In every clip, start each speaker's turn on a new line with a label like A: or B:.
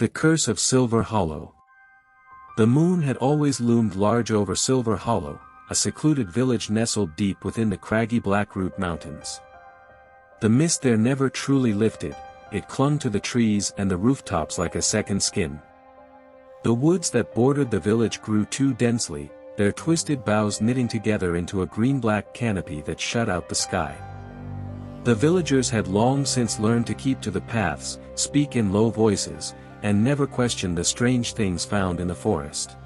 A: The Curse of Silver Hollow. The moon had always loomed large over Silver Hollow, a secluded village nestled deep within the craggy Blackroot Mountains. The mist there never truly lifted, it clung to the trees and the rooftops like a second skin. The woods that bordered the village grew too densely, their twisted boughs knitting together into a green-black canopy that shut out the sky. The villagers had long since learned to keep to the paths, speak in low voices, and never question the strange things found in the forest.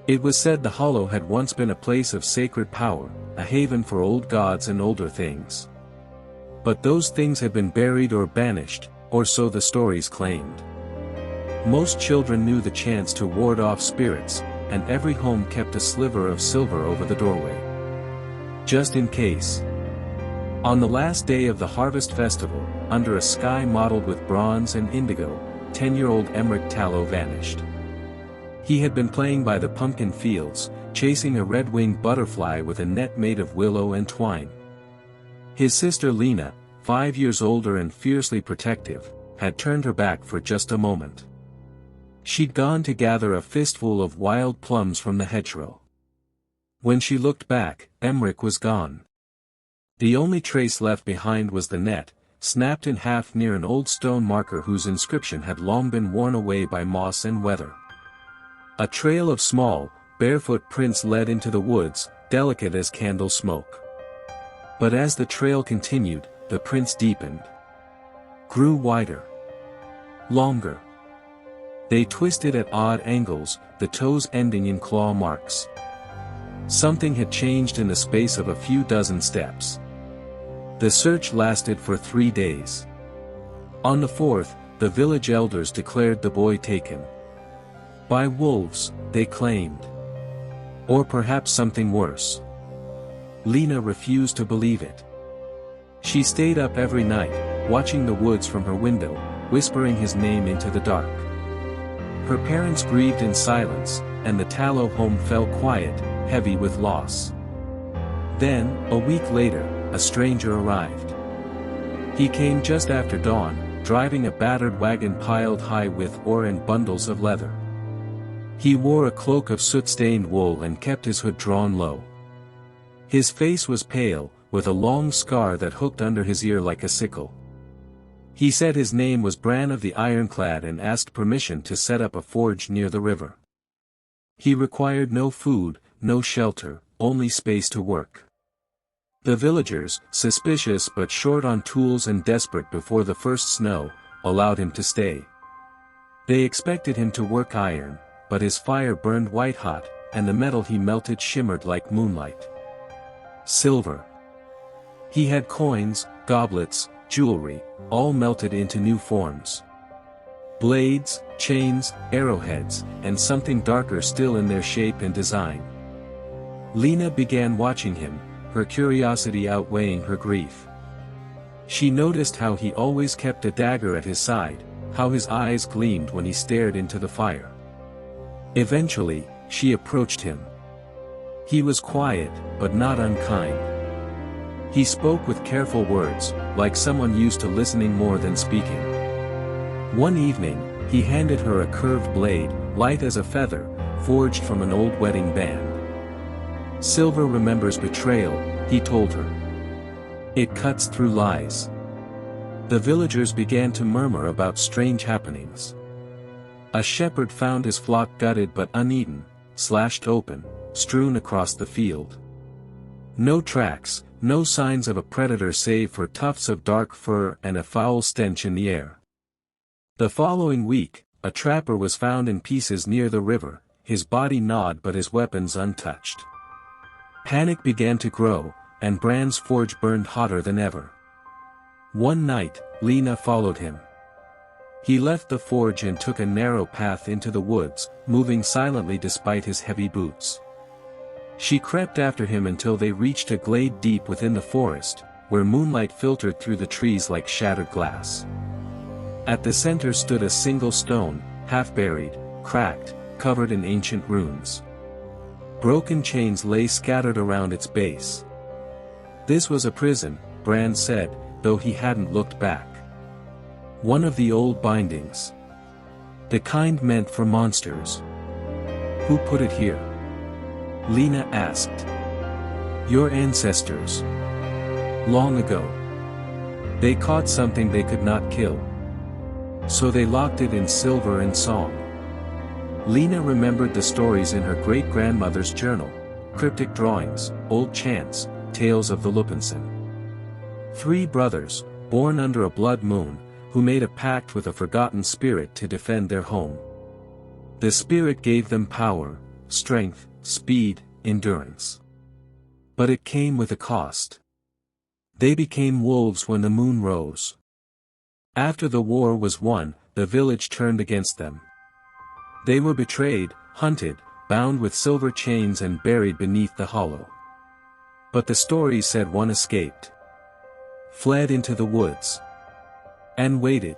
A: It was said the hollow had once been a place of sacred power, a haven for old gods and older things. But those things had been buried or banished, or so the stories claimed. Most children knew the chants to ward off spirits, and every home kept a sliver of silver over the doorway. Just in case. On the last day of the harvest festival, under a sky mottled with bronze and indigo, 10-year-old Emmerich Tallow vanished. He had been playing by the pumpkin fields, chasing a red-winged butterfly with a net made of willow and twine. His sister Lena, 5 years older and fiercely protective, had turned her back for just a moment. She'd gone to gather a fistful of wild plums from the hedgerow. When she looked back, Emmerich was gone. The only trace left behind was the net, snapped in half near an old stone marker whose inscription had long been worn away by moss and weather. A trail of small, barefoot prints led into the woods, delicate as candle smoke. But as the trail continued, the prints deepened. Grew wider. Longer. They twisted at odd angles, the toes ending in claw marks. Something had changed in the space of a few dozen steps. The search lasted for 3 days. On the 4th, the village elders declared the boy taken. By wolves, they claimed. Or perhaps something worse. Lena refused to believe it. She stayed up every night, watching the woods from her window, whispering his name into the dark. Her parents grieved in silence, and the Tallow home fell quiet, heavy with loss. Then, a week later, a stranger arrived. He came just after dawn, driving a battered wagon piled high with ore and bundles of leather. He wore a cloak of soot-stained wool and kept his hood drawn low. His face was pale, with a long scar that hooked under his ear like a sickle. He said his name was Bran of the Ironclad and asked permission to set up a forge near the river. He required no food, no shelter, only space to work. The villagers, suspicious but short on tools and desperate before the first snow, allowed him to stay. They expected him to work iron, but his fire burned white-hot, and the metal he melted shimmered like moonlight. Silver. He had coins, goblets, jewelry, all melted into new forms. Blades, chains, arrowheads, and something darker still in their shape and design. Lena began watching him, her curiosity outweighing her grief. She noticed how he always kept a dagger at his side, how his eyes gleamed when he stared into the fire. Eventually, she approached him. He was quiet, but not unkind. He spoke with careful words, like someone used to listening more than speaking. One evening, he handed her a curved blade, light as a feather, forged from an old wedding band. Silver remembers betrayal, he told her. It cuts through lies. The villagers began to murmur about strange happenings. A shepherd found his flock gutted but uneaten, slashed open, strewn across the field. No tracks, no signs of a predator save for tufts of dark fur and a foul stench in the air. The following week, a trapper was found in pieces near the river, his body gnawed but his weapons untouched. Panic began to grow, and Bran's forge burned hotter than ever. One night, Lena followed him. He left the forge and took a narrow path into the woods, moving silently despite his heavy boots. She crept after him until they reached a glade deep within the forest, where moonlight filtered through the trees like shattered glass. At the center stood a single stone, half buried, cracked, covered in ancient runes. Broken chains lay scattered around its base. This was a prison, Bran said, though he hadn't looked back. One of the old bindings. The kind meant for monsters. Who put it here? Lena asked. Your ancestors. Long ago. They caught something they could not kill. So they locked it in silver and song. Lena remembered the stories in her great-grandmother's journal, cryptic drawings, old chants, tales of the Lupenson. 3 brothers, born under a blood moon, who made a pact with a forgotten spirit to defend their home. The spirit gave them power, strength, speed, endurance. But it came with a cost. They became wolves when the moon rose. After the war was won, the village turned against them. They were betrayed, hunted, bound with silver chains and buried beneath the hollow. But the story said one escaped. Fled into the woods. And waited.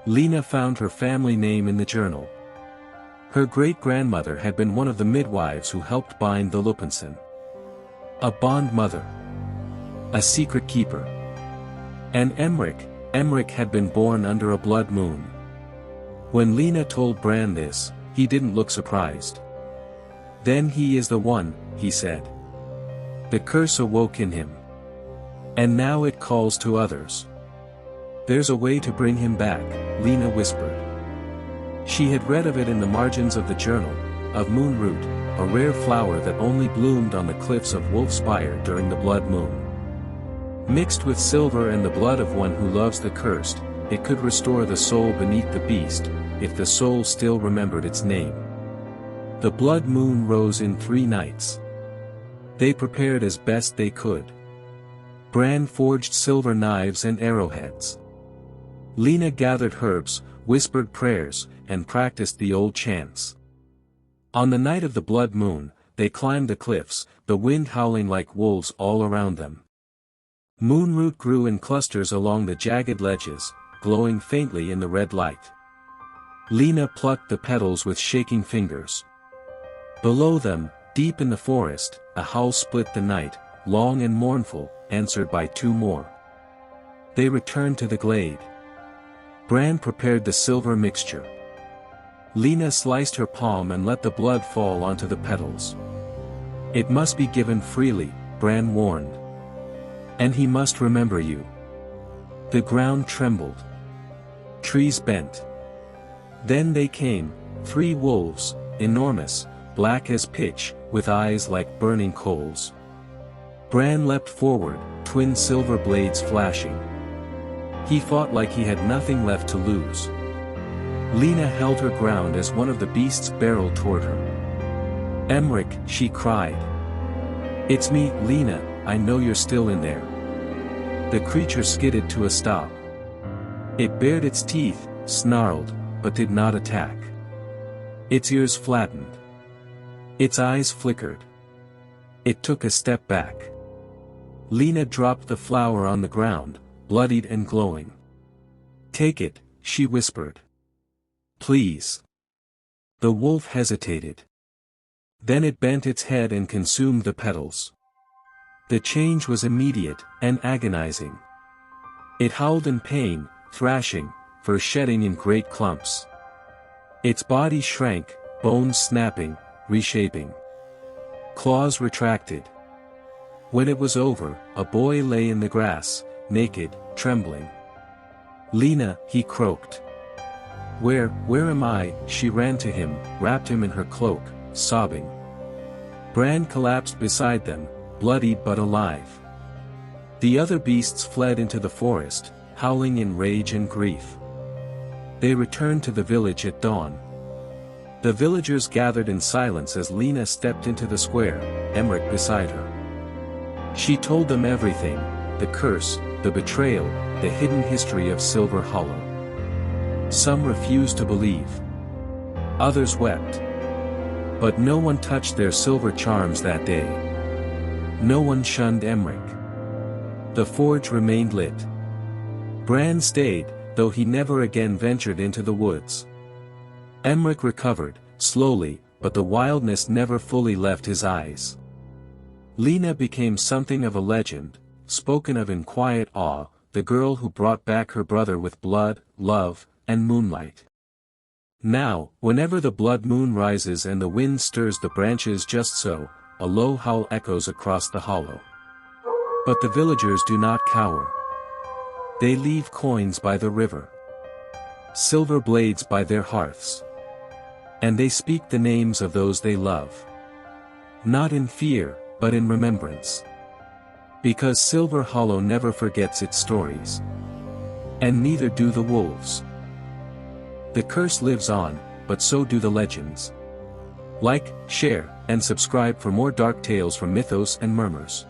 A: Lena found her family name in the journal. Her great-grandmother had been one of the midwives who helped bind the Lupenson. A bond mother. A secret keeper. And Emmerich had been born under a blood moon. When Lena told Bran this, he didn't look surprised. Then he is the one, he said. The curse awoke in him. And now it calls to others. There's a way to bring him back, Lena whispered. She had read of it in the margins of the journal, of moonroot, a rare flower that only bloomed on the cliffs of Wolfspire during the blood moon. Mixed with silver and the blood of one who loves the cursed, it could restore the soul beneath the beast, if the soul still remembered its name. The blood moon rose in 3 nights. They prepared as best they could. Bran forged silver knives and arrowheads. Lena gathered herbs, whispered prayers, and practiced the old chants. On the night of the blood moon, they climbed the cliffs, the wind howling like wolves all around them. Moonroot grew in clusters along the jagged ledges, glowing faintly in the red light. Lena plucked the petals with shaking fingers. Below them, deep in the forest, a howl split the night, long and mournful, answered by 2 more. They returned to the glade. Bran prepared the silver mixture. Lena sliced her palm and let the blood fall onto the petals. It must be given freely, Bran warned. And he must remember you. The ground trembled. Trees bent. Then they came, 3 wolves, enormous, black as pitch, with eyes like burning coals. Bran leapt forward, twin silver blades flashing. He fought like he had nothing left to lose. Lena held her ground as one of the beasts barreled toward her. Emmerich, she cried. It's me, Lena, I know you're still in there. The creature skidded to a stop. It bared its teeth, snarled, but did not attack. Its ears flattened. Its eyes flickered. It took a step back. Lena dropped the flower on the ground, bloodied and glowing. Take it, she whispered. Please. The wolf hesitated. Then it bent its head and consumed the petals. The change was immediate, and agonizing. It howled in pain, thrashing, fur shedding in great clumps. Its body shrank, bones snapping, reshaping. Claws retracted. When it was over, a boy lay in the grass, naked, trembling. Lena, he croaked. Where am I? She ran to him, wrapped him in her cloak, sobbing. Bran collapsed beside them, bloodied but alive. The other beasts fled into the forest, howling in rage and grief. They returned to the village at dawn. The villagers gathered in silence as Lena stepped into the square, Emmerich beside her. She told them everything, the curse, the betrayal, the hidden history of Silver Hollow. Some refused to believe. Others wept. But no one touched their silver charms that day. No one shunned Emmerich. The forge remained lit. Bran stayed, though he never again ventured into the woods. Emmerich recovered, slowly, but the wildness never fully left his eyes. Lena became something of a legend, spoken of in quiet awe, the girl who brought back her brother with blood, love, and moonlight. Now, whenever the blood moon rises and the wind stirs the branches just so, a low howl echoes across the hollow. But the villagers do not cower. They leave coins by the river, silver blades by their hearths, and they speak the names of those they love. Not in fear, but in remembrance. Because Silver Hollow never forgets its stories. And neither do the wolves. The curse lives on, but so do the legends. Like, share, and subscribe for more dark tales from Mythos and Murmurs.